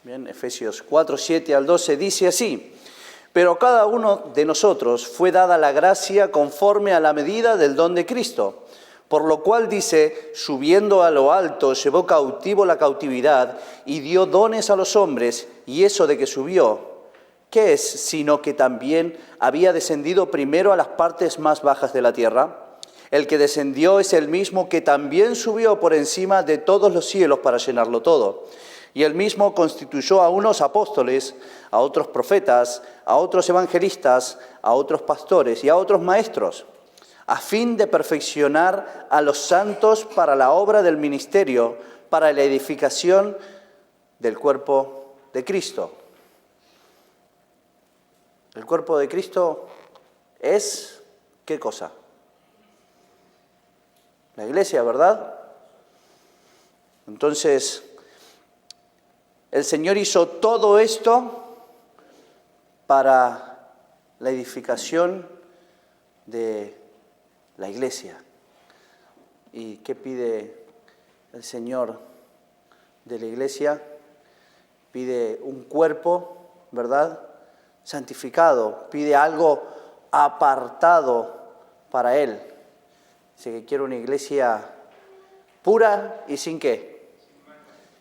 Bien, Efesios 4, 7 al 12 dice así: pero a cada uno de nosotros fue dada la gracia conforme a la medida del don de Cristo. Por lo cual dice, subiendo a lo alto, llevó cautivo la cautividad y dio dones a los hombres. Y eso de que subió, ¿qué es? Sino que también había descendido primero a las partes más bajas de la tierra. El que descendió es el mismo que también subió por encima de todos los cielos para llenarlo todo. Y él mismo constituyó a unos apóstoles, a otros profetas, a otros evangelistas, a otros pastores y a otros maestros, a fin de perfeccionar a los santos para la obra del ministerio, para la edificación del cuerpo de Cristo. El cuerpo de Cristo es, ¿qué cosa? La iglesia, ¿verdad? Entonces, el Señor hizo todo esto para la edificación de la iglesia. ¿Y qué pide el Señor de la iglesia? Pide un cuerpo, ¿verdad?, santificado, pide algo apartado para Él. Dice que quiere una iglesia pura y sin ¿qué?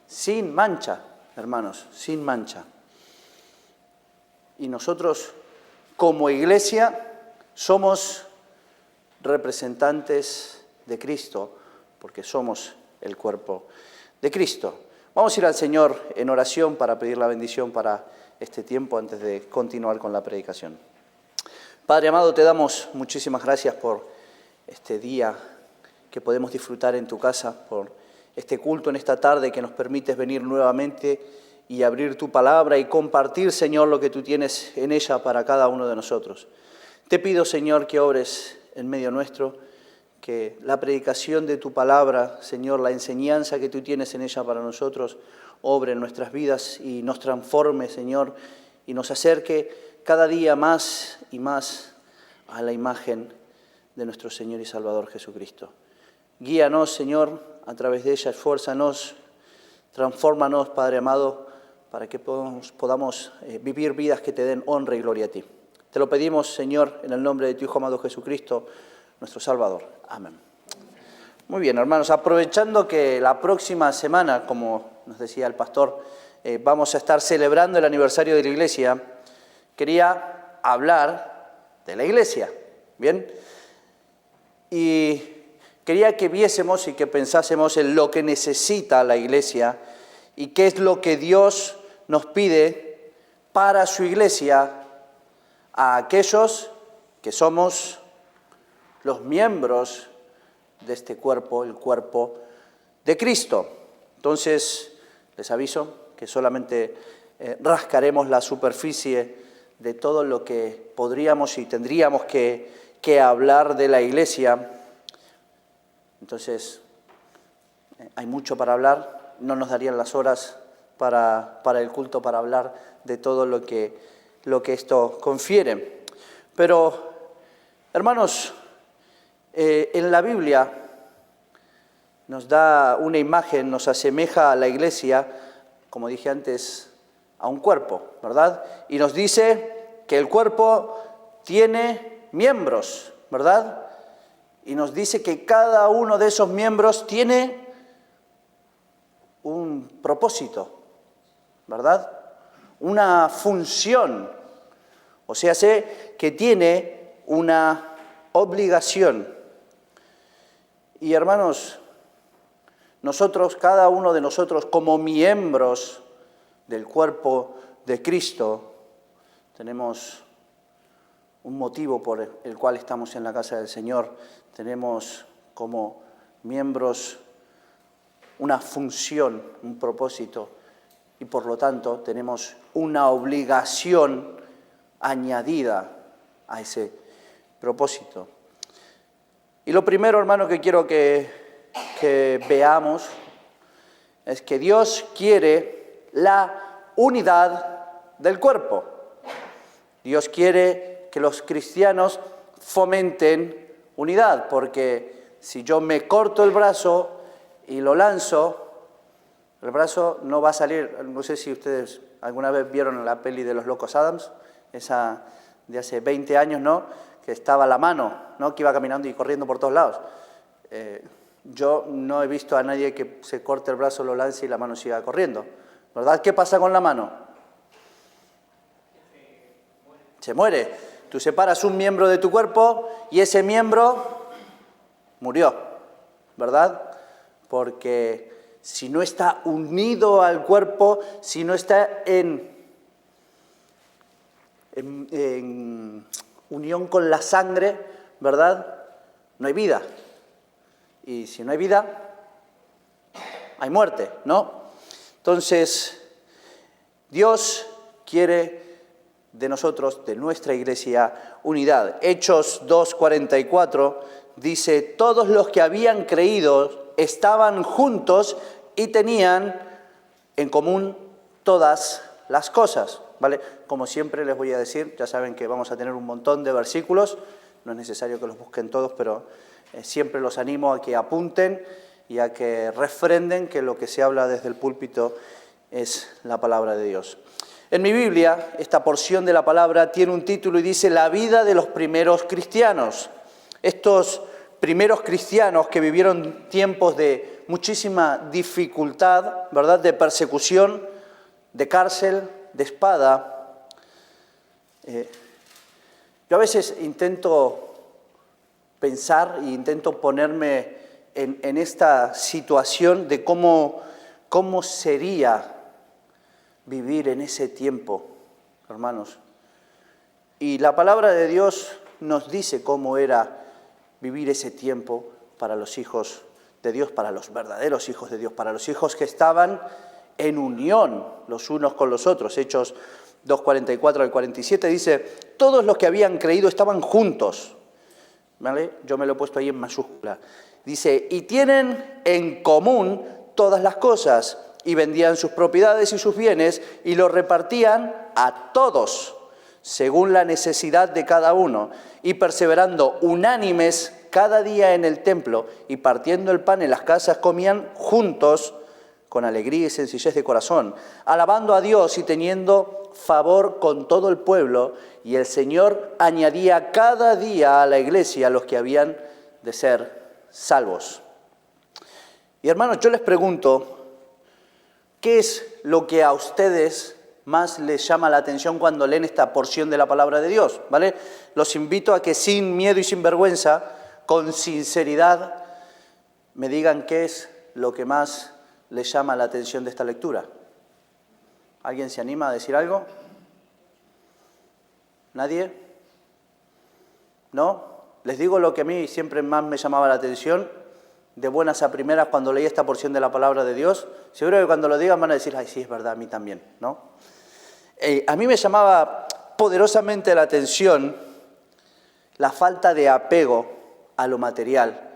Sin mancha, hermanos, sin mancha. Y nosotros, como iglesia, somos representantes de Cristo, porque somos el cuerpo de Cristo. Vamos a ir al Señor en oración para pedir la bendición para este tiempo antes de continuar con la predicación. Padre amado, te damos muchísimas gracias por este día que podemos disfrutar en tu casa, por este culto en esta tarde que nos permites venir nuevamente y abrir tu palabra y compartir, Señor, lo que tú tienes en ella para cada uno de nosotros. Te pido, Señor, que obres en medio nuestro, que la predicación de tu palabra, Señor, la enseñanza que tú tienes en ella para nosotros, obre en nuestras vidas y nos transforme, Señor, y nos acerque cada día más y más a la imagen de nuestro Señor y Salvador Jesucristo. Guíanos, Señor, a través de ella, esfuérzanos, transfórmanos, Padre amado, para que podamos vivir vidas que te den honra y gloria a ti. Te lo pedimos, Señor, en el nombre de tu Hijo amado Jesucristo, nuestro Salvador. Amén. Muy bien, hermanos, aprovechando que la próxima semana, como nos decía el pastor, vamos a estar celebrando el aniversario de la iglesia, quería hablar de la iglesia, ¿bien? Y quería que viésemos y que pensásemos en lo que necesita la iglesia y qué es lo que Dios nos pide para su iglesia, a aquellos que somos los miembros de este cuerpo, el cuerpo de Cristo. Entonces, les aviso que solamente rascaremos la superficie de todo lo que podríamos y tendríamos que hablar de la iglesia. Entonces, hay mucho para hablar, no nos darían las horas para el culto para hablar de todo lo que esto confiere. Pero, hermanos, en la Biblia nos da una imagen, nos asemeja a la iglesia, como dije antes, a un cuerpo, ¿verdad? Y nos dice que el cuerpo tiene miembros, ¿verdad? Y nos dice que cada uno de esos miembros tiene un propósito, ¿verdad? Una función, o sea, sé que tiene una obligación. Y hermanos, nosotros, cada uno de nosotros como miembros del cuerpo de Cristo, tenemos un motivo por el cual estamos en la casa del Señor, tenemos como miembros una función, un propósito, y por lo tanto tenemos una obligación añadida a ese propósito. Y lo primero, hermano, que quiero que veamos es que Dios quiere la unidad del cuerpo. Dios quiere que los cristianos fomenten unidad, porque si yo me corto el brazo y lo lanzo, El brazo no va a salir, no sé si ustedes alguna vez vieron la peli de los Locos Adams, esa de hace 20 años, ¿no? Que estaba la mano, ¿no? Que iba caminando y corriendo por todos lados. Yo no he visto a nadie que se corte el brazo, lo lance y la mano siga corriendo, ¿verdad? ¿Qué pasa con la mano? Se muere. Tú separas un miembro de tu cuerpo y ese miembro murió, ¿verdad? Porque si no está unido al cuerpo, si no está en unión con la sangre, ¿verdad? No hay vida. Y si no hay vida, hay muerte, ¿no? Entonces, Dios quiere de nosotros, de nuestra iglesia, unidad. Hechos 2:44 dice, todos los que habían creído estaban juntos y tenían en común todas las cosas, ¿vale? Como siempre les voy a decir, ya saben que vamos a tener un montón de versículos, no es necesario que los busquen todos, pero siempre los animo a que apunten y a que refrenden que lo que se habla desde el púlpito es la palabra de Dios. En mi Biblia, esta porción de la palabra tiene un título y dice la vida de los primeros cristianos. Estos primeros cristianos que vivieron tiempos de muchísima dificultad, ¿verdad? De persecución, de cárcel, de espada. Yo a veces intento pensar e intento ponerme en esta situación de cómo sería vivir en ese tiempo, hermanos. Y la palabra de Dios nos dice cómo era vivir ese tiempo para los hijos de Dios, para los verdaderos hijos de Dios, para los hijos que estaban en unión los unos con los otros. Hechos 2:44 al 47 dice, todos los que habían creído estaban juntos, ¿vale? Yo me lo he puesto ahí en mayúscula. Dice, y tienen en común todas las cosas, y vendían sus propiedades y sus bienes, y los repartían a todos, según la necesidad de cada uno, y perseverando unánimes cada día en el templo, y partiendo el pan en las casas, comían juntos, con alegría y sencillez de corazón, alabando a Dios y teniendo favor con todo el pueblo, y el Señor añadía cada día a la iglesia a los que habían de ser salvos. Y hermanos, yo les pregunto, ¿qué es lo que a ustedes más les llama la atención cuando leen esta porción de la palabra de Dios? ¿Vale? Los invito a que sin miedo y sin vergüenza, con sinceridad, me digan qué es lo que más les llama la atención de esta lectura. ¿Alguien se anima a decir algo? ¿Nadie? ¿No? Les digo lo que a mí siempre más me llamaba la atención, de buenas a primeras cuando leí esta porción de la palabra de Dios. Seguro que cuando lo digan van a decir, ay, sí, es verdad, a mí también, ¿no? A mí me llamaba poderosamente la atención la falta de apego a lo material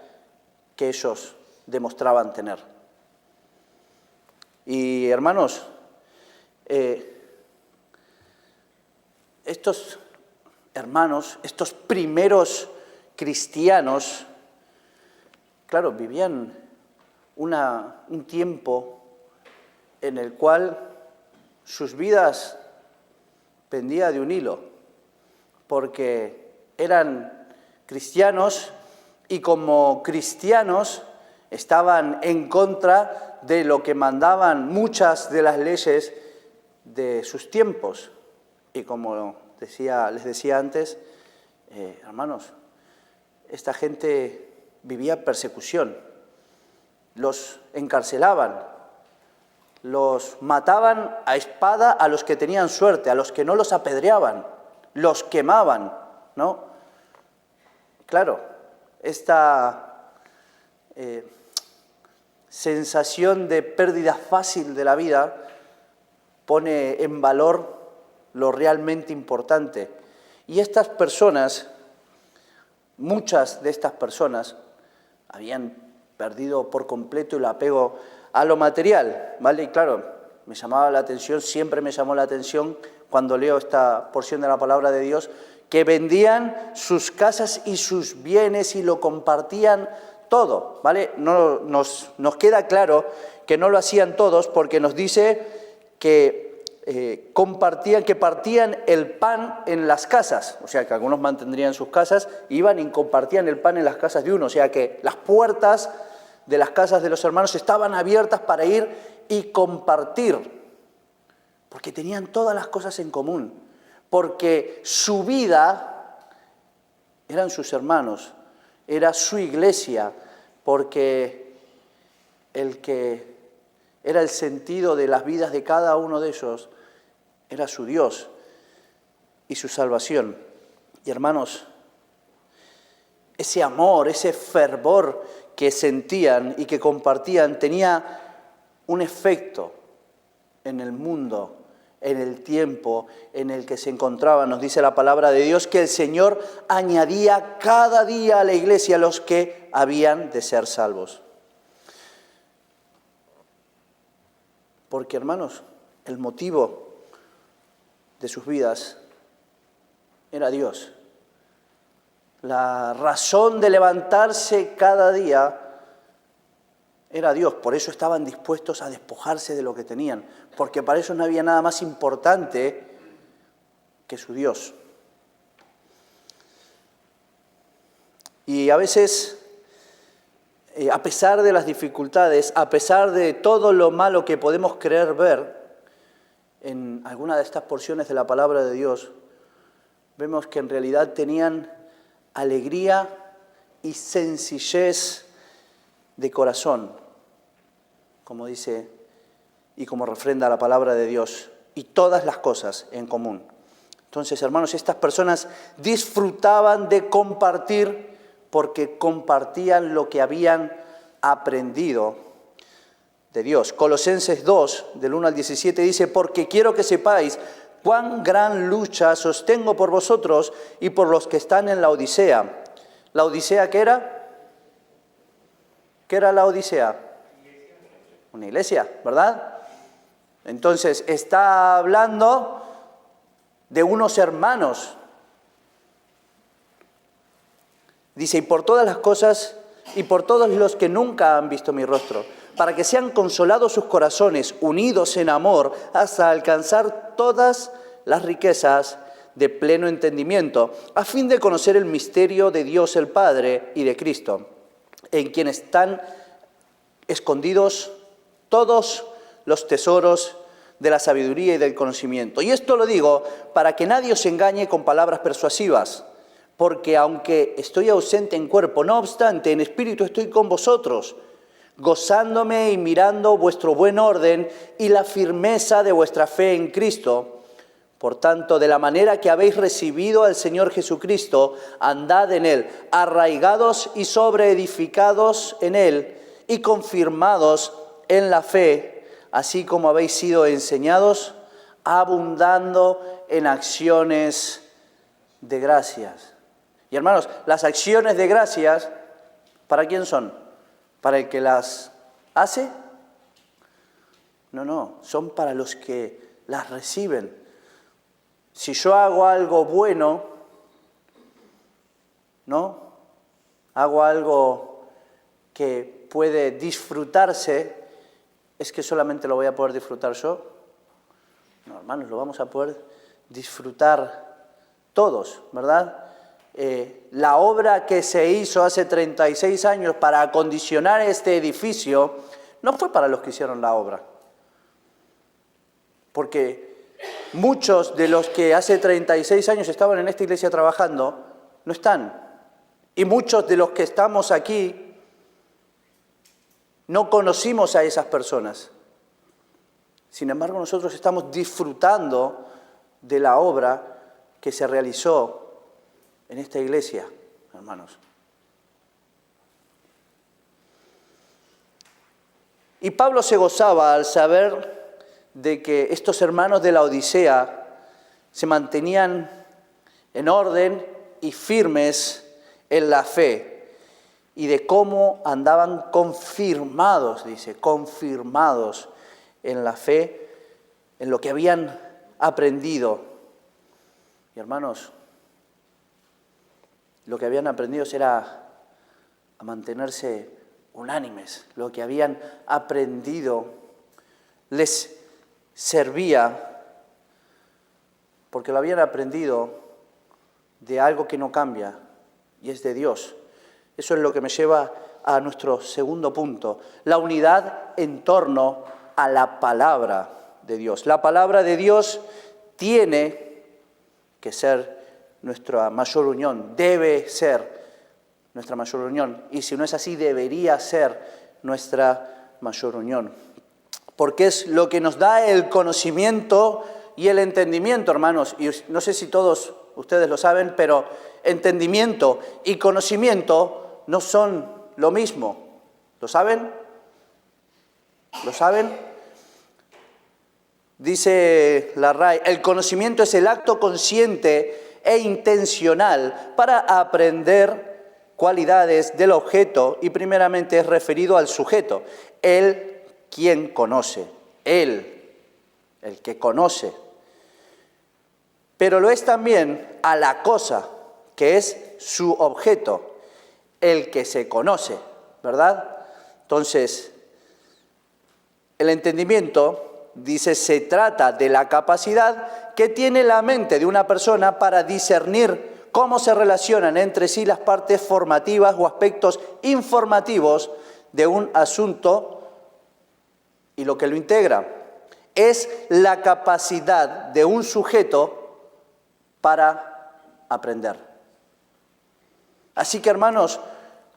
que ellos demostraban tener. Y hermanos, estos hermanos, estos primeros cristianos, claro, vivían un tiempo en el cual sus vidas pendían de un hilo, porque eran cristianos y como cristianos estaban en contra de lo que mandaban muchas de las leyes de sus tiempos. Y como les decía antes, hermanos, esta gente vivía persecución, los encarcelaban, los mataban a espada a los que tenían suerte, a los que no los apedreaban, los quemaban, ¿no? Claro, esta sensación de pérdida fácil de la vida pone en valor lo realmente importante. Y estas personas, muchas de estas personas, habían perdido por completo el apego a lo material, ¿vale? Y claro, me llamaba la atención, siempre me llamó la atención cuando leo esta porción de la palabra de Dios, que vendían sus casas y sus bienes y lo compartían todo, ¿vale? Nos queda claro que no lo hacían todos, porque nos dice que partían el pan en las casas, o sea que algunos mantendrían sus casas, iban y compartían el pan en las casas de uno, o sea que las puertas de las casas de los hermanos estaban abiertas para ir y compartir, porque tenían todas las cosas en común, porque su vida eran sus hermanos, era su iglesia, porque el que era el sentido de las vidas de cada uno de ellos era su Dios y su salvación. Y hermanos, ese amor, ese fervor que sentían y que compartían tenía un efecto en el mundo, en el tiempo en el que se encontraban. Nos dice la palabra de Dios que el Señor añadía cada día a la iglesia los que habían de ser salvos. Porque, hermanos, el motivo de sus vidas era Dios. La razón de levantarse cada día era Dios. Por eso estaban dispuestos a despojarse de lo que tenían, porque para ellos no había nada más importante que su Dios. Y a veces, a pesar de las dificultades, a pesar de todo lo malo que podemos creer ver en alguna de estas porciones de la palabra de Dios, vemos que en realidad tenían alegría y sencillez de corazón, como dice y como refrenda la palabra de Dios, y todas las cosas en común. Entonces, hermanos, estas personas disfrutaban de compartir porque compartían lo que habían aprendido de Dios. Colosenses 2, del 1 al 17, dice: porque quiero que sepáis cuán gran lucha sostengo por vosotros y por los que están en la Odisea. ¿La Odisea qué era? ¿Qué era la Odisea? Una iglesia, ¿verdad? Entonces, está hablando de unos hermanos. Dice: y por todas las cosas y por todos los que nunca han visto mi rostro, para que sean consolados sus corazones, unidos en amor, hasta alcanzar todas las riquezas de pleno entendimiento, a fin de conocer el misterio de Dios el Padre y de Cristo, en quien están escondidos todos los tesoros de la sabiduría y del conocimiento. Y esto lo digo para que nadie os engañe con palabras persuasivas, porque aunque estoy ausente en cuerpo, no obstante, en espíritu estoy con vosotros, gozándome y mirando vuestro buen orden y la firmeza de vuestra fe en Cristo. Por tanto, de la manera que habéis recibido al Señor Jesucristo, andad en Él, arraigados y sobreedificados en Él y confirmados en la fe, así como habéis sido enseñados, abundando en acciones de gracias. Y hermanos, las acciones de gracias, ¿para quién son? ¿Para el que las hace? No, son para los que las reciben. Si yo hago algo bueno, ¿no? Hago algo que puede disfrutarse, ¿es que solamente lo voy a poder disfrutar yo? No, hermanos, lo vamos a poder disfrutar todos, ¿verdad? La obra que se hizo hace 36 años para acondicionar este edificio no fue para los que hicieron la obra. Porque muchos de los que hace 36 años estaban en esta iglesia trabajando no están. Y muchos de los que estamos aquí no conocimos a esas personas. Sin embargo, nosotros estamos disfrutando de la obra que se realizó en esta iglesia, hermanos. Y Pablo se gozaba al saber de que estos hermanos de la Odisea se mantenían en orden y firmes en la fe, y de cómo andaban confirmados, dice, confirmados en la fe, en lo que habían aprendido. Y hermanos, lo que habían aprendido era a mantenerse unánimes. Lo que habían aprendido les servía porque lo habían aprendido de algo que no cambia y es de Dios. Eso es lo que me lleva a nuestro segundo punto, la unidad en torno a la palabra de Dios. La palabra de Dios tiene que ser nuestra mayor unión, debe ser nuestra mayor unión, y si no es así, debería ser nuestra mayor unión, porque es lo que nos da el conocimiento y el entendimiento, hermanos, y no sé si todos ustedes lo saben, pero entendimiento y conocimiento no son lo mismo. ¿Lo saben? ¿Lo saben? Dice la RAE, el conocimiento es el acto consciente e intencional para aprender cualidades del objeto y primeramente es referido al sujeto, el quien conoce, él, el que conoce. Pero lo es también a la cosa, que es su objeto, el que se conoce, ¿verdad? Entonces, el entendimiento, dice, se trata de la capacidad que tiene la mente de una persona para discernir cómo se relacionan entre sí las partes formativas o aspectos informativos de un asunto y lo que lo integra. Es la capacidad de un sujeto para aprender. Así que, hermanos,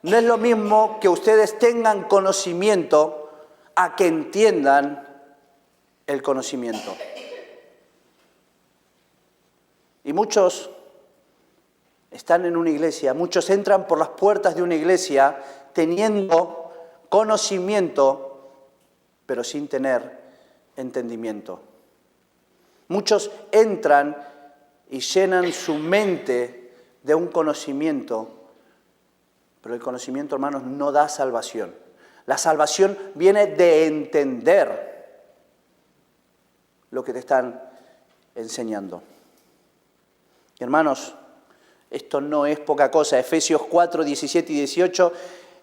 no es lo mismo que ustedes tengan conocimiento a que entiendan el conocimiento. Y muchos están en una iglesia, muchos entran por las puertas de una iglesia teniendo conocimiento, pero sin tener entendimiento. Muchos entran y llenan su mente de un conocimiento, pero el conocimiento, hermanos, no da salvación. La salvación viene de entender lo que te están enseñando. Hermanos, esto no es poca cosa. Efesios 4, 17 y 18.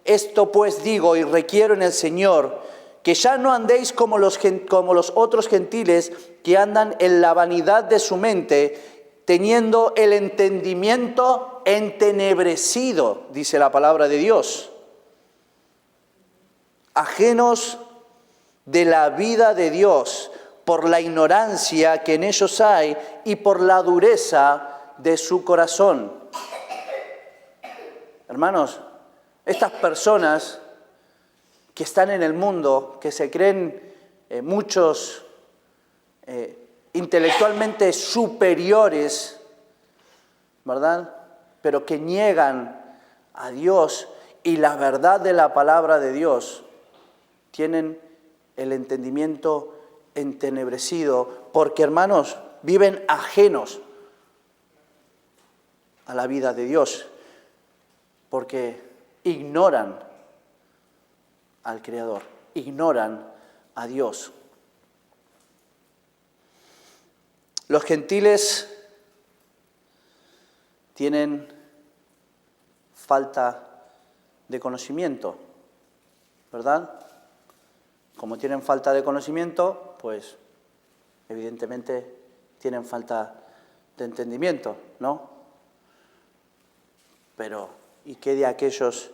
Esto pues digo y requiero en el Señor, que ya no andéis como los otros gentiles que andan en la vanidad de su mente, teniendo el entendimiento entenebrecido, dice la palabra de Dios. Ajenos de la vida de Dios, por la ignorancia que en ellos hay y por la dureza de su corazón. Hermanos, estas personas que están en el mundo, que se creen muchos intelectualmente superiores, ¿verdad? Pero que niegan a Dios y la verdad de la palabra de Dios, tienen el entendimiento entenebrecido, porque, hermanos, viven ajenos a la vida de Dios, porque ignoran al Creador, ignoran a Dios. Los gentiles tienen falta de conocimiento, ¿verdad? Como tienen falta de conocimiento, pues evidentemente tienen falta de entendimiento, ¿no? Pero, ¿y qué de aquellos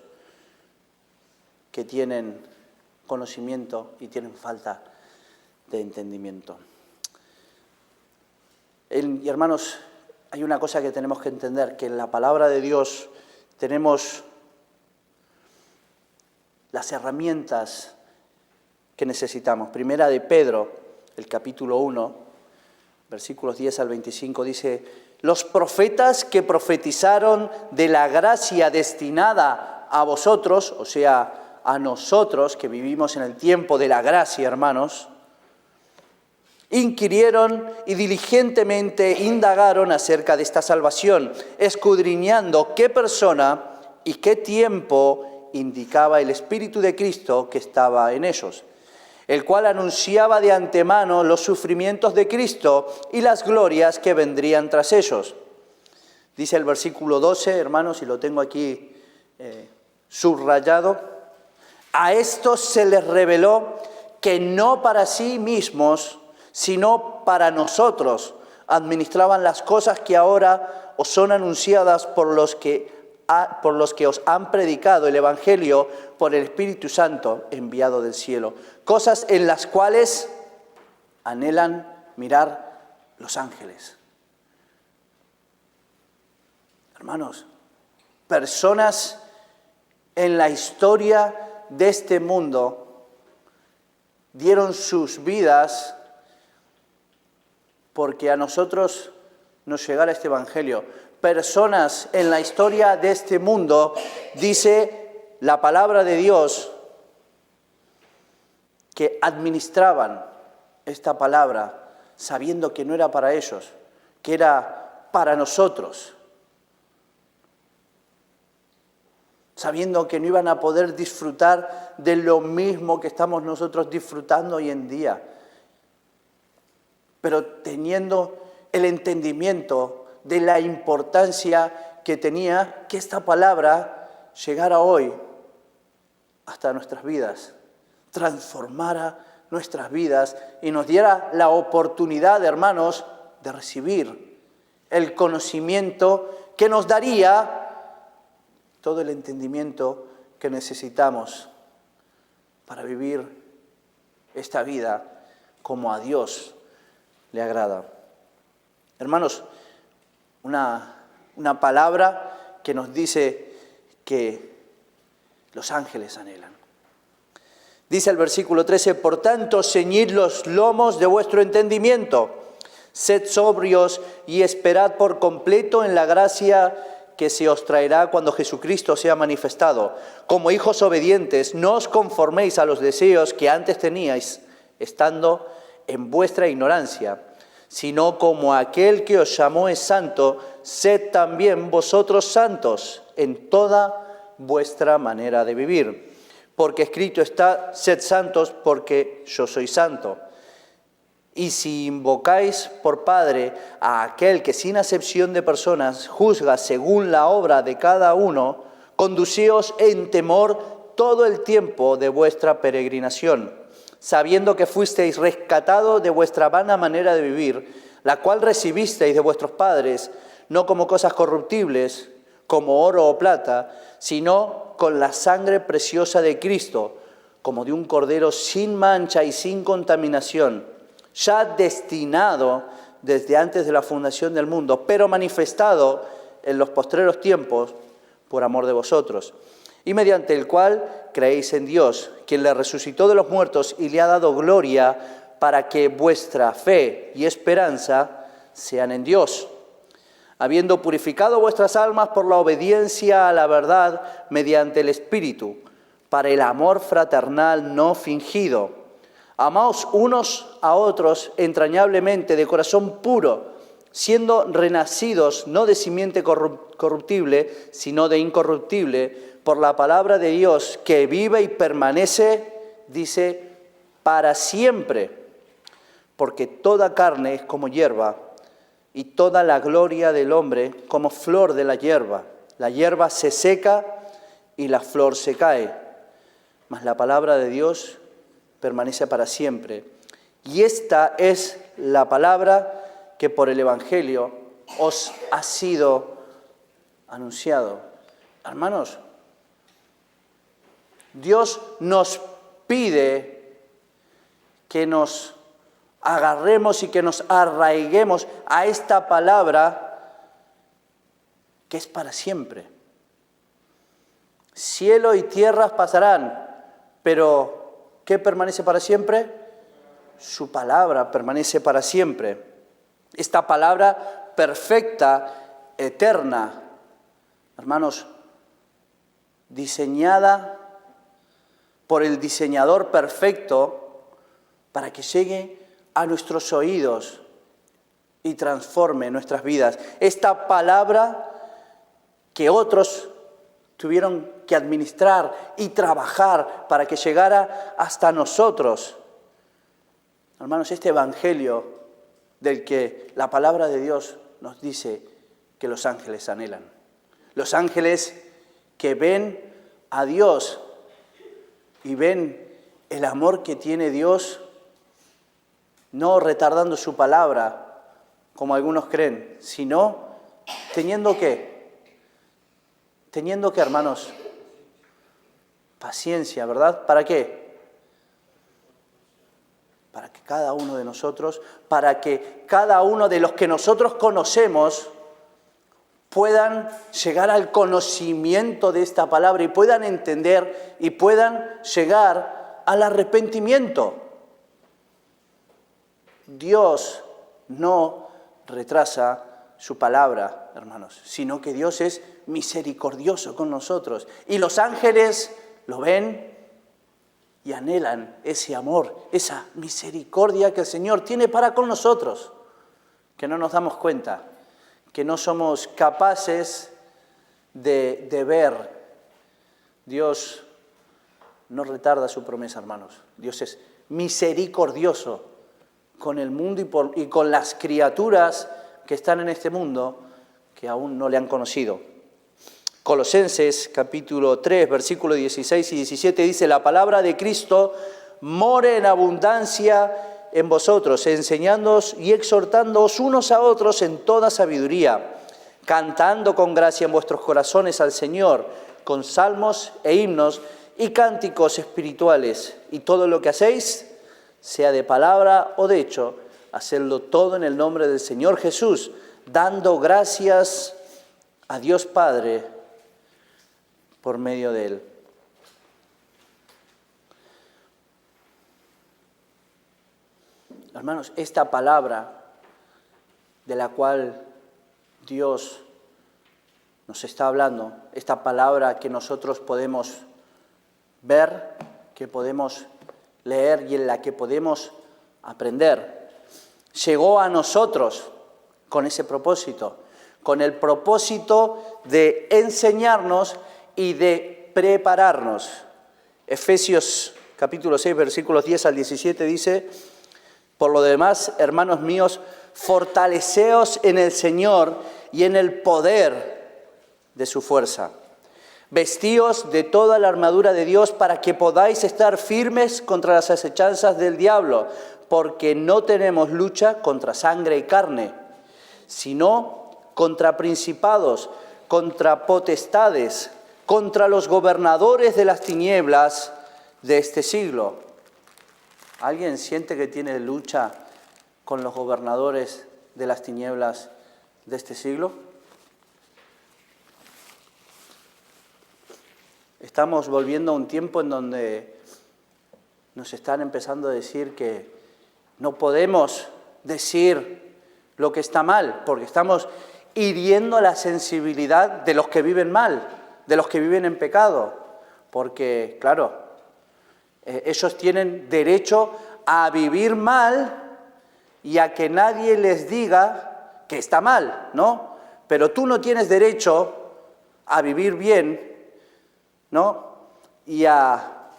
que tienen conocimiento y tienen falta de entendimiento? Y hermanos, hay una cosa que tenemos que entender, que en la palabra de Dios tenemos las herramientas que necesitamos. Primera de Pedro, el capítulo 1, versículos 10 al 25, dice: los profetas que profetizaron de la gracia destinada a vosotros, o sea, a nosotros que vivimos en el tiempo de la gracia, hermanos, inquirieron y diligentemente indagaron acerca de esta salvación, escudriñando qué persona y qué tiempo indicaba el Espíritu de Cristo que estaba en ellos, el cual anunciaba de antemano los sufrimientos de Cristo y las glorias que vendrían tras ellos. Dice el versículo 12, hermanos, y lo tengo aquí subrayado: A estos se les reveló que no para sí mismos, sino para nosotros, administraban las cosas que ahora os son anunciadas por los que os han predicado el Evangelio por el Espíritu Santo enviado del cielo. Cosas en las cuales anhelan mirar los ángeles. Hermanos, personas en la historia de este mundo dieron sus vidas porque a nosotros nos llegara este Evangelio. Personas en la historia de este mundo, dice la palabra de Dios, que administraban esta palabra sabiendo que no era para ellos, que era para nosotros, sabiendo que no iban a poder disfrutar de lo mismo que estamos nosotros disfrutando hoy en día, pero teniendo el entendimiento de la importancia que tenía que esta palabra llegara hoy hasta nuestras vidas, transformara nuestras vidas y nos diera la oportunidad, hermanos, de recibir el conocimiento que nos daría todo el entendimiento que necesitamos para vivir esta vida como a Dios le agrada. Hermanos, una palabra que nos dice que los ángeles anhelan. Dice el versículo 13, por tanto, ceñid los lomos de vuestro entendimiento, sed sobrios y esperad por completo en la gracia que se os traerá cuando Jesucristo sea manifestado. Como hijos obedientes, no os conforméis a los deseos que antes teníais, estando en vuestra ignorancia, sino como aquel que os llamó es santo, sed también vosotros santos en toda vuestra manera de vivir. Porque escrito está, sed santos porque yo soy santo. Y si invocáis por Padre a aquel que sin acepción de personas juzga según la obra de cada uno, conducíos en temor todo el tiempo de vuestra peregrinación, sabiendo que fuisteis rescatados de vuestra vana manera de vivir, la cual recibisteis de vuestros padres, no como cosas corruptibles, como oro o plata, sino con la sangre preciosa de Cristo, como de un cordero sin mancha y sin contaminación, ya destinado desde antes de la fundación del mundo, pero manifestado en los postreros tiempos por amor de vosotros, y mediante el cual creéis en Dios, quien le resucitó de los muertos y le ha dado gloria, para que vuestra fe y esperanza sean en Dios, habiendo purificado vuestras almas por la obediencia a la verdad mediante el Espíritu, para el amor fraternal no fingido. Amaos unos a otros entrañablemente, de corazón puro, siendo renacidos no de simiente corruptible, sino de incorruptible, por la palabra de Dios que vive y permanece, dice, para siempre. Porque toda carne es como hierba, y toda la gloria del hombre como flor de la hierba. La hierba se seca y la flor se cae, mas la palabra de Dios permanece para siempre. Y esta es la palabra que por el Evangelio os ha sido anunciado. Hermanos, Dios nos pide que nos agarremos y que nos arraiguemos a esta palabra que es para siempre. Cielo y tierras pasarán, pero ¿qué permanece para siempre? Su palabra permanece para siempre. Esta palabra perfecta, eterna, hermanos, diseñada por el diseñador perfecto para que llegue a nuestros oídos y transforme nuestras vidas. Esta palabra que otros tuvieron que administrar y trabajar para que llegara hasta nosotros. Hermanos, este Evangelio del que la palabra de Dios nos dice que los ángeles anhelan. Los ángeles que ven a Dios y ven el amor que tiene Dios, no retardando su palabra, como algunos creen, sino teniendo que, hermanos, paciencia, ¿verdad? ¿Para qué? Para que cada uno de nosotros, para que cada uno de los que nosotros conocemos puedan llegar al conocimiento de esta palabra y puedan entender y puedan llegar al arrepentimiento. Dios no retrasa su palabra, hermanos, sino que Dios es misericordioso con nosotros. Y los ángeles lo ven y anhelan ese amor, esa misericordia que el Señor tiene para con nosotros, que no nos damos cuenta, que no somos capaces de ver. Dios no retarda su promesa, hermanos. Dios es misericordioso con el mundo y con las criaturas que están en este mundo que aún no le han conocido. Colosenses capítulo 3, versículos 16 y 17 dice: la palabra de Cristo more en abundancia en vosotros, enseñándoos y exhortándoos unos a otros en toda sabiduría, cantando con gracia en vuestros corazones al Señor, con salmos e himnos y cánticos espirituales. Y todo lo que hacéis, sea de palabra o de hecho, hacedlo todo en el nombre del Señor Jesús, dando gracias a Dios Padre por medio de Él. Hermanos, esta palabra de la cual Dios nos está hablando, esta palabra que nosotros podemos ver, que podemos leer y en la que podemos aprender, llegó a nosotros con ese propósito, con el propósito de enseñarnos y de prepararnos. Efesios capítulo 6, versículos 10 al 17 dice: por lo demás, hermanos míos, fortaleceos en el Señor y en el poder de su fuerza. Vestíos de toda la armadura de Dios para que podáis estar firmes contra las acechanzas del diablo, porque no tenemos lucha contra sangre y carne, sino contra principados, contra potestades, contra los gobernadores de las tinieblas de este siglo. ¿Alguien siente que tiene lucha con los gobernadores de las tinieblas de este siglo? Estamos volviendo a un tiempo en donde nos están empezando a decir que no podemos decir lo que está mal, porque estamos hiriendo la sensibilidad de los que viven mal, de los que viven en pecado, porque, claro, ellos tienen derecho a vivir mal y a que nadie les diga que está mal, ¿no? Pero tú no tienes derecho a vivir bien, ¿no? Y a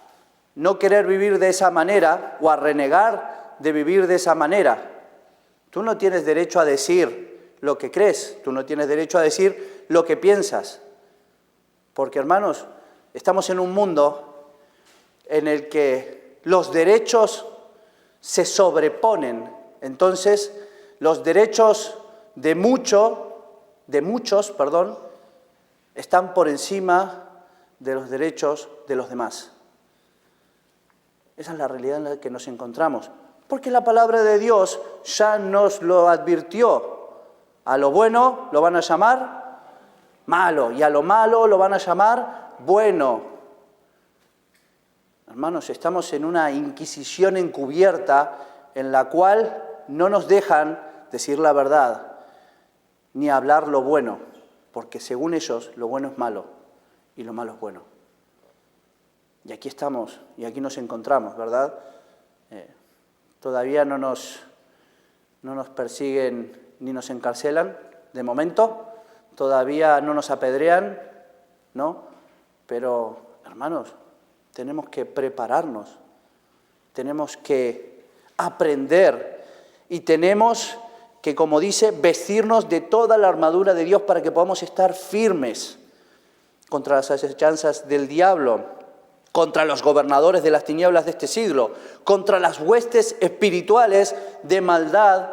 no querer vivir de esa manera o a renegar de vivir de esa manera. Tú no tienes derecho a decir lo que crees, tú no tienes derecho a decir lo que piensas. Porque, hermanos, estamos en un mundo en el que los derechos se sobreponen. Entonces, los derechos de muchos, están por encima de los derechos de los demás. Esa es la realidad en la que nos encontramos. Porque la palabra de Dios ya nos lo advirtió. A lo bueno lo van a llamar malo y a lo malo lo van a llamar bueno. Hermanos, estamos en una inquisición encubierta en la cual no nos dejan decir la verdad ni hablar lo bueno, porque según ellos lo bueno es malo y lo malo es bueno. Y aquí estamos, y aquí nos encontramos, ¿verdad? Todavía no nos persiguen ni nos encarcelan, de momento, todavía no nos apedrean, ¿no? Pero, hermanos, tenemos que prepararnos, tenemos que aprender y tenemos que, como dice, vestirnos de toda la armadura de Dios para que podamos estar firmes contra las acechanzas del diablo. contra los gobernadores de las tinieblas de este siglo, contra las huestes espirituales de maldad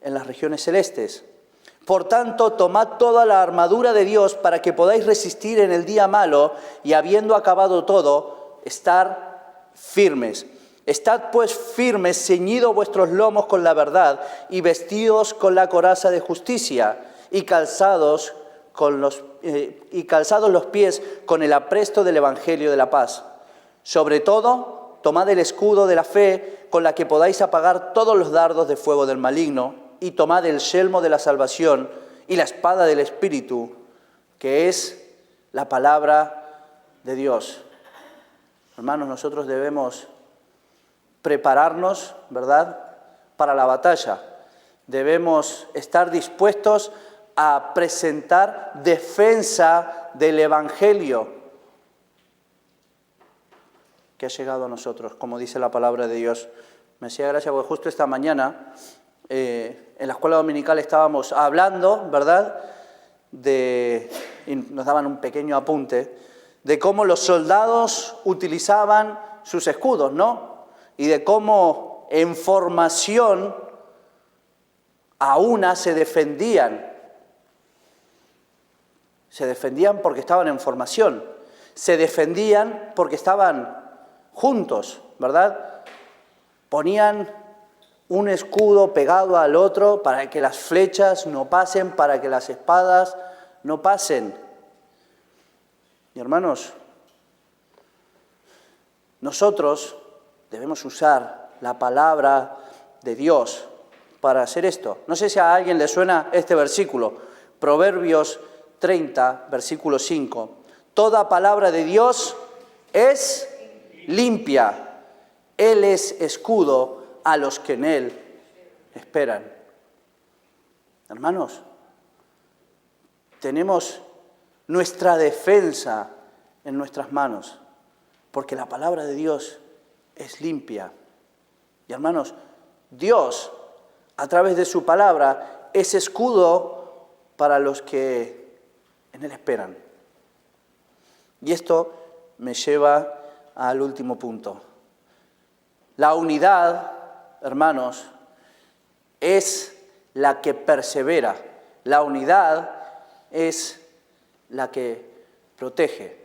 en las regiones celestes. Por tanto, tomad toda la armadura de Dios para que podáis resistir en el día malo y, habiendo acabado todo, estar firmes. Estad pues firmes, ceñidos vuestros lomos con la verdad y vestidos con la coraza de justicia y calzados los pies con el apresto del evangelio de la paz. Sobre todo, tomad el escudo de la fe con la que podáis apagar todos los dardos de fuego del maligno, y tomad el yelmo de la salvación y la espada del Espíritu, que es la palabra de Dios. Hermanos, nosotros debemos prepararnos, ¿verdad?, para la batalla. Debemos estar dispuestos a presentar defensa del Evangelio que ha llegado a nosotros, como dice la palabra de Dios. Me hacía gracia porque justo esta mañana en la escuela dominical estábamos hablando, ¿verdad?, y nos daban un pequeño apunte, de cómo los soldados utilizaban sus escudos, ¿no? Y de cómo en formación a una se defendían. Se defendían porque estaban en formación. Se defendían porque estaban juntos, ¿verdad? Ponían un escudo pegado al otro para que las flechas no pasen, para que las espadas no pasen. Y hermanos, nosotros debemos usar la palabra de Dios para hacer esto. No sé si a alguien le suena este versículo, Proverbios 30, versículo 5. Toda palabra de Dios es limpia. Él es escudo a los que en Él esperan. Hermanos, tenemos nuestra defensa en nuestras manos, porque la palabra de Dios es limpia. Y hermanos, Dios, a través de su palabra, es escudo para los que en Él esperan. Y esto me lleva al último punto. La unidad, hermanos, es la que persevera. La unidad es la que protege.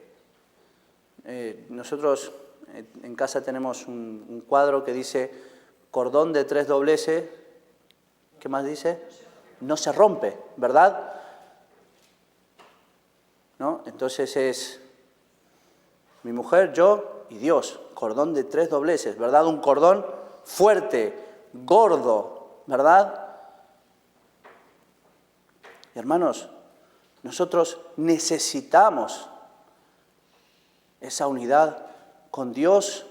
Nosotros en casa tenemos un cuadro que dice cordón de 3 dobleces. ¿Qué más dice? No se rompe, ¿verdad? ¿No? Entonces es mi mujer, yo y Dios. Cordón de 3 dobleces, ¿verdad? Un cordón fuerte, gordo, ¿verdad? Y hermanos, nosotros necesitamos esa unidad con Dios,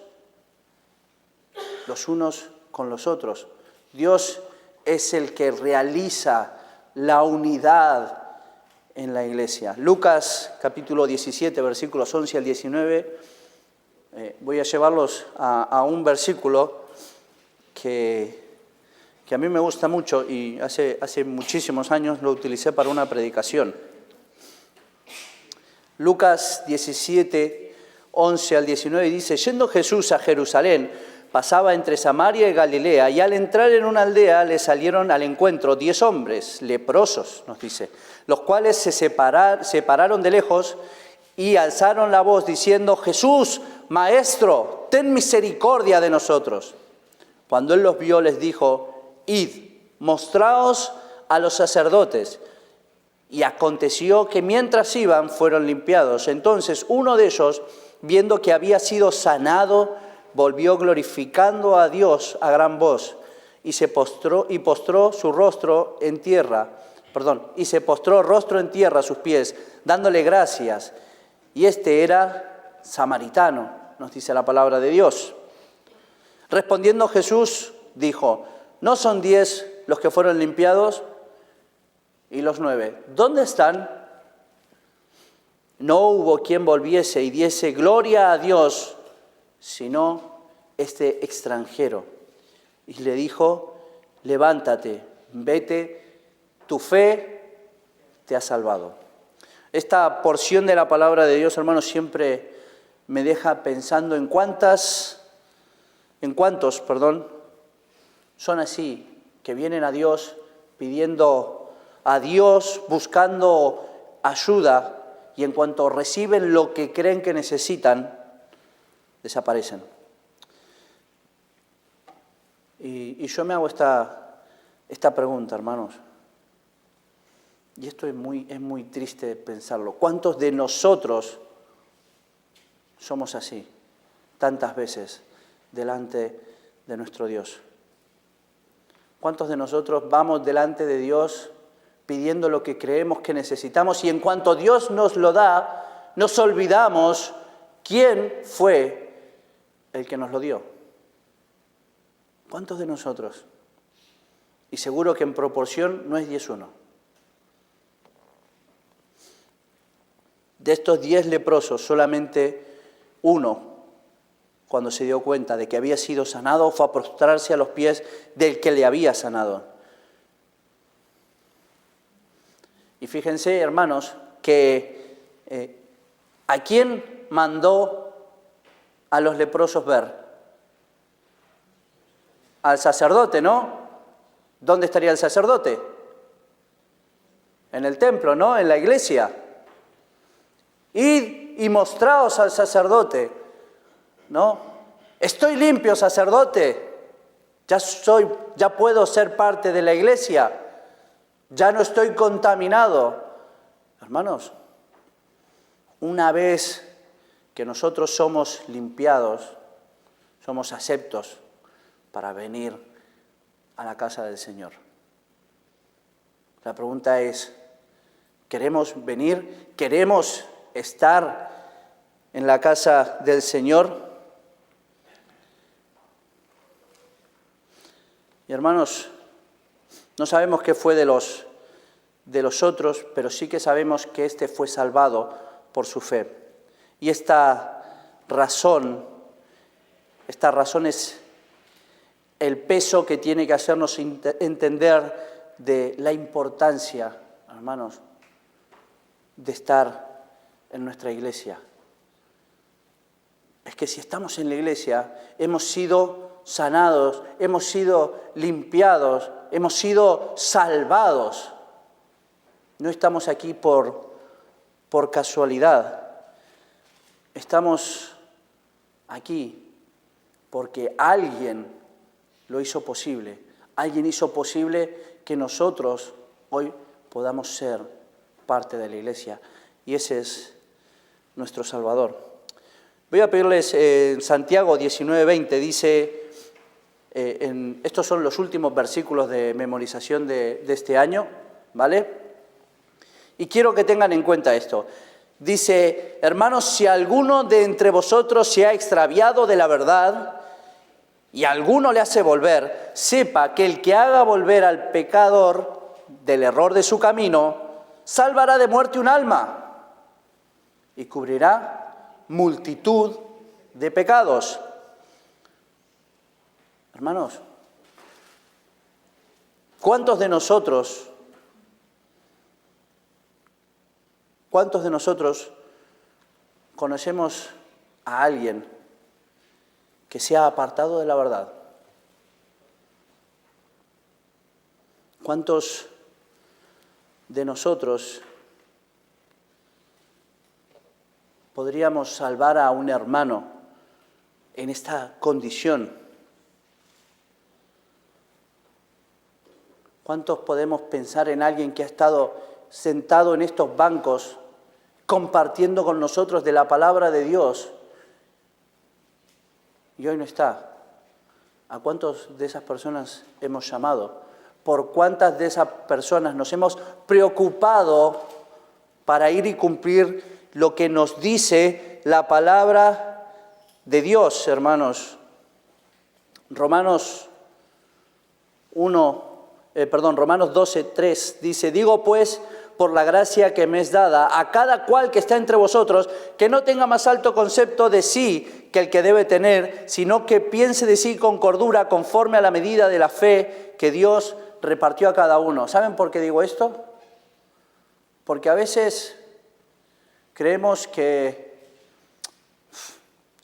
los unos con los otros. Dios es el que realiza la unidad en la iglesia. Lucas capítulo 17, versículos 11 al 19. Voy a llevarlos a un versículo que a mí me gusta mucho y hace muchísimos años lo utilicé para una predicación. Lucas 17, 11 al 19 dice: yendo Jesús a Jerusalén, pasaba entre Samaria y Galilea, y al entrar en una aldea le salieron al encuentro 10 hombres leprosos, nos dice, los cuales se separaron de lejos y alzaron la voz diciendo: Jesús, Maestro, ten misericordia de nosotros. Cuando él los vio, les dijo: id, mostraos a los sacerdotes. Y aconteció que mientras iban, fueron limpiados. Entonces uno de ellos, viendo que había sido sanado, volvió glorificando a Dios a gran voz, y postró rostro en tierra a sus pies, dándole gracias. Y este era samaritano, nos dice la palabra de Dios. Respondiendo Jesús, dijo: ¿no son 10 los que fueron limpiados? Y los 9, ¿dónde están? No hubo quien volviese y diese gloria a Dios, sino este extranjero. Y le dijo: levántate, vete, tu fe te ha salvado. Esta porción de la palabra de Dios, hermanos, siempre me deja pensando en cuántos, son así, que vienen a Dios pidiendo a Dios, buscando ayuda, y en cuanto reciben lo que creen que necesitan, desaparecen. Y yo me hago esta pregunta, hermanos, y esto es muy triste pensarlo. ¿Cuántos de nosotros somos así tantas veces delante de nuestro Dios? ¿Cuántos de nosotros vamos delante de Dios pidiendo lo que creemos que necesitamos y en cuanto Dios nos lo da, nos olvidamos quién fue el que nos lo dio? ¿Cuántos de nosotros? Y seguro que en proporción no es 10-1. De estos 10 leprosos, solamente uno, cuando se dio cuenta de que había sido sanado, fue a postrarse a los pies del que le había sanado. Y fíjense, hermanos, que ¿a quién mandó a los leprosos ver? Al sacerdote, ¿no? ¿Dónde estaría el sacerdote? En el templo, ¿no? En la iglesia. Id y mostraos al sacerdote, ¿no? Estoy limpio, sacerdote. Ya puedo ser parte de la iglesia. Ya no estoy contaminado. Hermanos, una vez que nosotros somos limpiados, somos aceptos para venir a la casa del Señor. La pregunta es, ¿queremos venir? ¿Queremos estar en la casa del Señor? Y hermanos, no sabemos qué fue de los otros, pero sí que sabemos que este fue salvado por su fe. Y esta razón es el peso que tiene que hacernos entender de la importancia, hermanos, de estar en nuestra iglesia. Es que si estamos en la iglesia, hemos sido sanados, hemos sido limpiados, hemos sido salvados. No estamos aquí por casualidad. Estamos aquí porque alguien lo hizo posible. Alguien hizo posible que nosotros hoy podamos ser parte de la iglesia. Y ese es nuestro Salvador. Voy a pedirles en Santiago 19:20, dice, estos son los últimos versículos de memorización de este año, ¿vale? Y quiero que tengan en cuenta esto. Dice, hermanos, si alguno de entre vosotros se ha extraviado de la verdad y alguno le hace volver, sepa que el que haga volver al pecador del error de su camino, salvará de muerte un alma y cubrirá multitud de pecados. Hermanos, ¿cuántos de nosotros conocemos a alguien que se ha apartado de la verdad? ¿Cuántos de nosotros podríamos salvar a un hermano en esta condición? ¿Cuántos podemos pensar en alguien que ha estado sentado en estos bancos compartiendo con nosotros de la palabra de Dios y hoy no está? ¿A cuántos de esas personas hemos llamado? ¿Por cuántas de esas personas nos hemos preocupado para ir y cumplir lo que nos dice la palabra de Dios, hermanos? Romanos 12:3 dice, digo pues, por la gracia que me es dada, a cada cual que está entre vosotros, que no tenga más alto concepto de sí que el que debe tener, sino que piense de sí con cordura, conforme a la medida de la fe que Dios repartió a cada uno. ¿Saben por qué digo esto? Porque a veces creemos que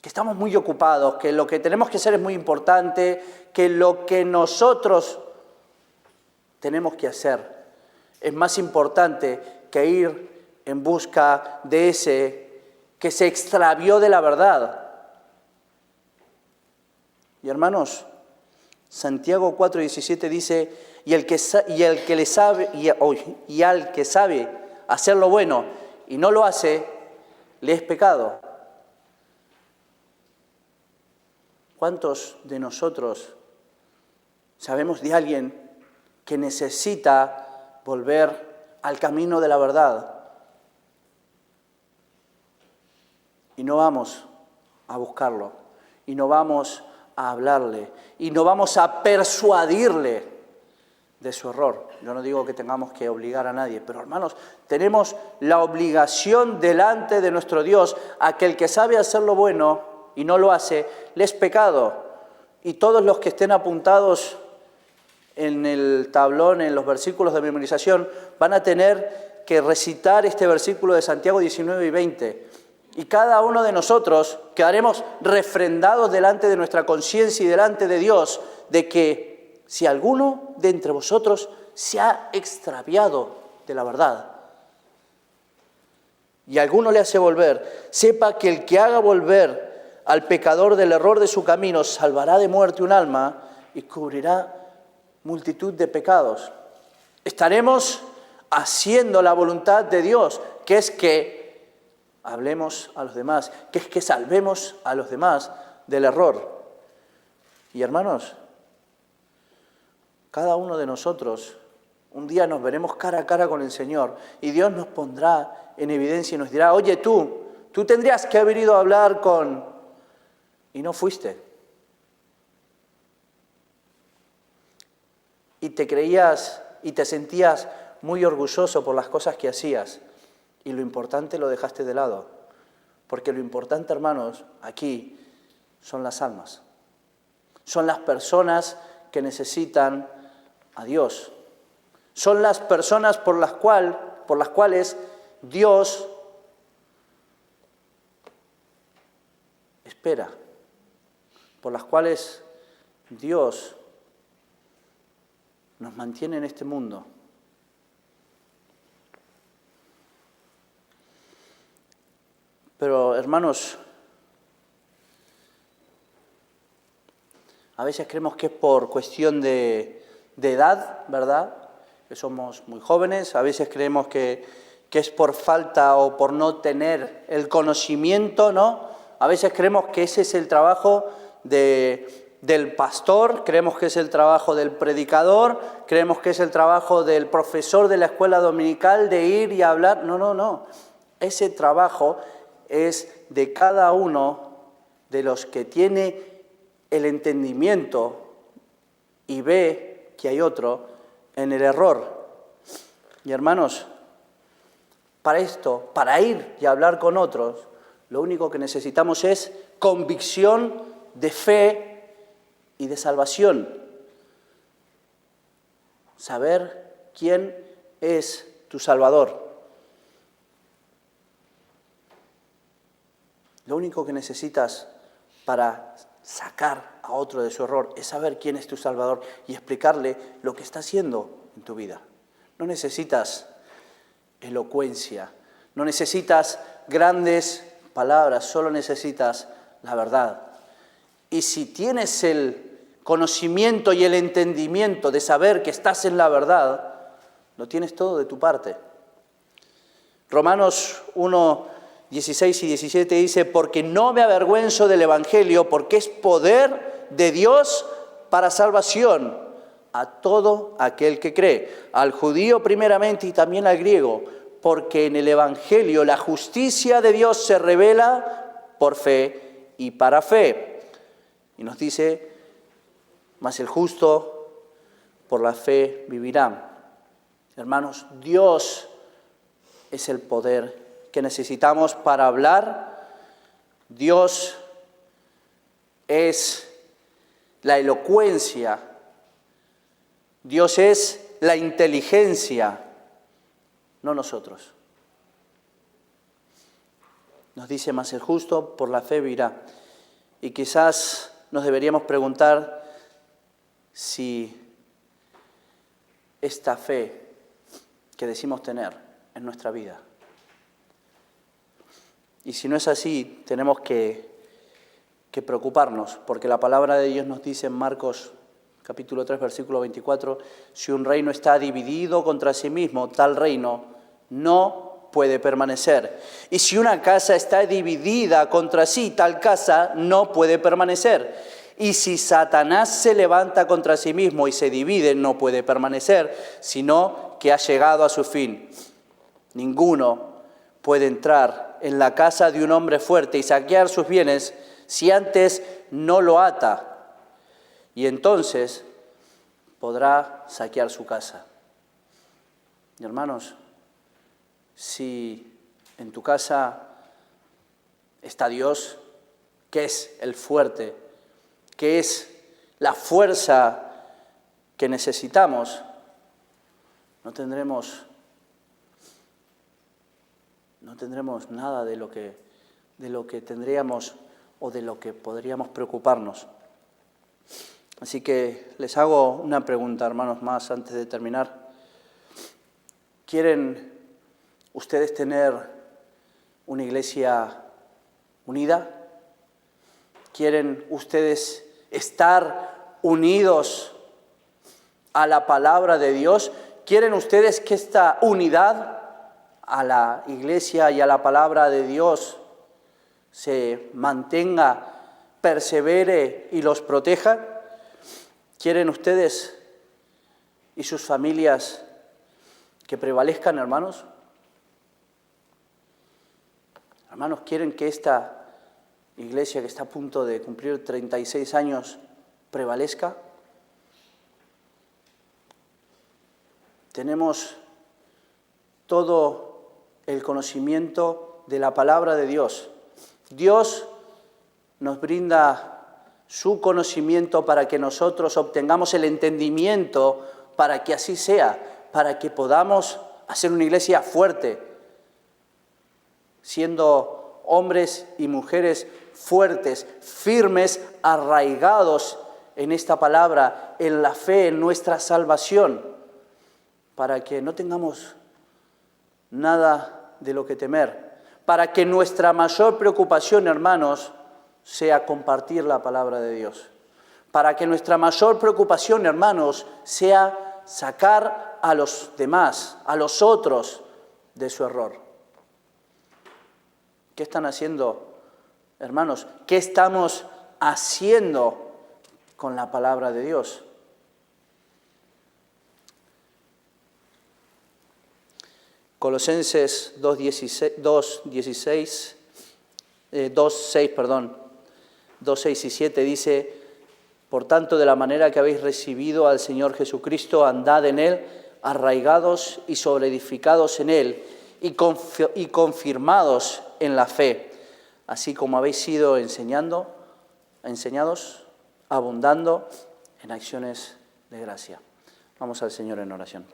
que estamos muy ocupados, que lo que tenemos que hacer es muy importante, que lo que nosotros tenemos que hacer es más importante que ir en busca de ese que se extravió de la verdad. Y hermanos, Santiago 4:17 dice, al que sabe hacer lo bueno y no lo hace, le es pecado. ¿Cuántos de nosotros sabemos de alguien que necesita volver al camino de la verdad? Y no vamos a buscarlo, y no vamos a hablarle, y no vamos a persuadirle de su error. Yo no digo que tengamos que obligar a nadie, pero hermanos, tenemos la obligación delante de nuestro Dios, aquel que sabe hacer lo bueno y no lo hace, le es pecado. Y todos los que estén apuntados en el tablón, en los versículos de memorización, van a tener que recitar este versículo de Santiago 19 y 20. Y cada uno de nosotros quedaremos refrendados delante de nuestra conciencia y delante de Dios de que si alguno de entre vosotros se ha extraviado de la verdad y alguno le hace volver, sepa que el que haga volver al pecador del error de su camino salvará de muerte un alma y cubrirá multitud de pecados. Estaremos haciendo la voluntad de Dios, que es que hablemos a los demás, que es que salvemos a los demás del error. Y hermanos, cada uno de nosotros un día nos veremos cara a cara con el Señor y Dios nos pondrá en evidencia y nos dirá, oye tú tendrías que haber ido a hablar con... y no fuiste. Y te creías y te sentías muy orgulloso por las cosas que hacías. Y lo importante lo dejaste de lado. Porque lo importante, hermanos, aquí son las almas. Son las personas que necesitan a Dios. Son las personas por las cuales Dios espera. Por las cuales Dios nos mantiene en este mundo. Pero, hermanos, a veces creemos que es por cuestión de edad, ¿verdad? Que somos muy jóvenes. A veces creemos que es por falta o por no tener el conocimiento, ¿no? A veces creemos que ese es el trabajo del pastor, creemos que es el trabajo del predicador, creemos que es el trabajo del profesor de la escuela dominical de ir y hablar. No. Ese trabajo es de cada uno de los que tiene el entendimiento y ve que hay otro en el error. Y hermanos, para esto, para ir y hablar con otros, lo único que necesitamos es convicción de fe y de salvación. Saber quién es tu Salvador. Lo único que necesitas para sacar a otro de su error es saber quién es tu Salvador y explicarle lo que está haciendo en tu vida. No necesitas elocuencia, no necesitas grandes palabras, solo necesitas la verdad. Y si tienes el conocimiento y el entendimiento de saber que estás en la verdad, lo tienes todo de tu parte. Romanos 1:16 y 17 dice, porque no me avergüenzo del Evangelio, porque es poder de Dios para salvación a todo aquel que cree, al judío primeramente y también al griego, porque en el Evangelio la justicia de Dios se revela por fe y para fe. Y nos dice, mas el justo por la fe vivirá. Hermanos, Dios es el poder que necesitamos para hablar. Dios es la elocuencia. Dios es la inteligencia, no nosotros. Nos dice, mas el justo por la fe vivirá. Y quizás nos deberíamos preguntar si esta fe que decimos tener en nuestra vida. Y si no es así, tenemos que preocuparnos, porque la palabra de Dios nos dice en Marcos capítulo 3, versículo 24, si un reino está dividido contra sí mismo, tal reino no puede permanecer. Y si una casa está dividida contra sí, tal casa no puede permanecer. Y si Satanás se levanta contra sí mismo y se divide, no puede permanecer, sino que ha llegado a su fin. Ninguno puede entrar en la casa de un hombre fuerte y saquear sus bienes si antes no lo ata. Y entonces podrá saquear su casa. Y hermanos, si en tu casa está Dios, que es el fuerte, que es la fuerza que necesitamos, no tendremos nada de lo que tendríamos o de lo que podríamos preocuparnos. Así que les hago una pregunta, hermanos, más antes de terminar. ¿Quieren ustedes tener una iglesia unida? ¿Quieren ustedes estar unidos a la palabra de Dios? ¿Quieren ustedes que esta unidad a la iglesia y a la palabra de Dios se mantenga, persevere y los proteja? ¿Quieren ustedes y sus familias que prevalezcan, hermanos? Hermanos, ¿quieren que esta iglesia que está a punto de cumplir 36 años prevalezca? Tenemos todo el conocimiento de la palabra de Dios. Dios nos brinda su conocimiento para que nosotros obtengamos el entendimiento para que así sea, para que podamos hacer una iglesia fuerte, siendo hombres y mujeres fuertes, firmes, arraigados en esta palabra, en la fe, en nuestra salvación, para que no tengamos nada de lo que temer, para que nuestra mayor preocupación, hermanos, sea compartir la palabra de Dios. Para que nuestra mayor preocupación, hermanos, sea sacar a los demás, a los otros, de su error. ¿Qué están haciendo, hermanos? ¿Qué estamos haciendo con la palabra de Dios? Colosenses 2:6 y 7 dice: por tanto, de la manera que habéis recibido al Señor Jesucristo, andad en Él, arraigados y sobreedificados en Él, y confirmados en la fe, así como habéis sido enseñados, abundando en acciones de gracia. Vamos al Señor en oración.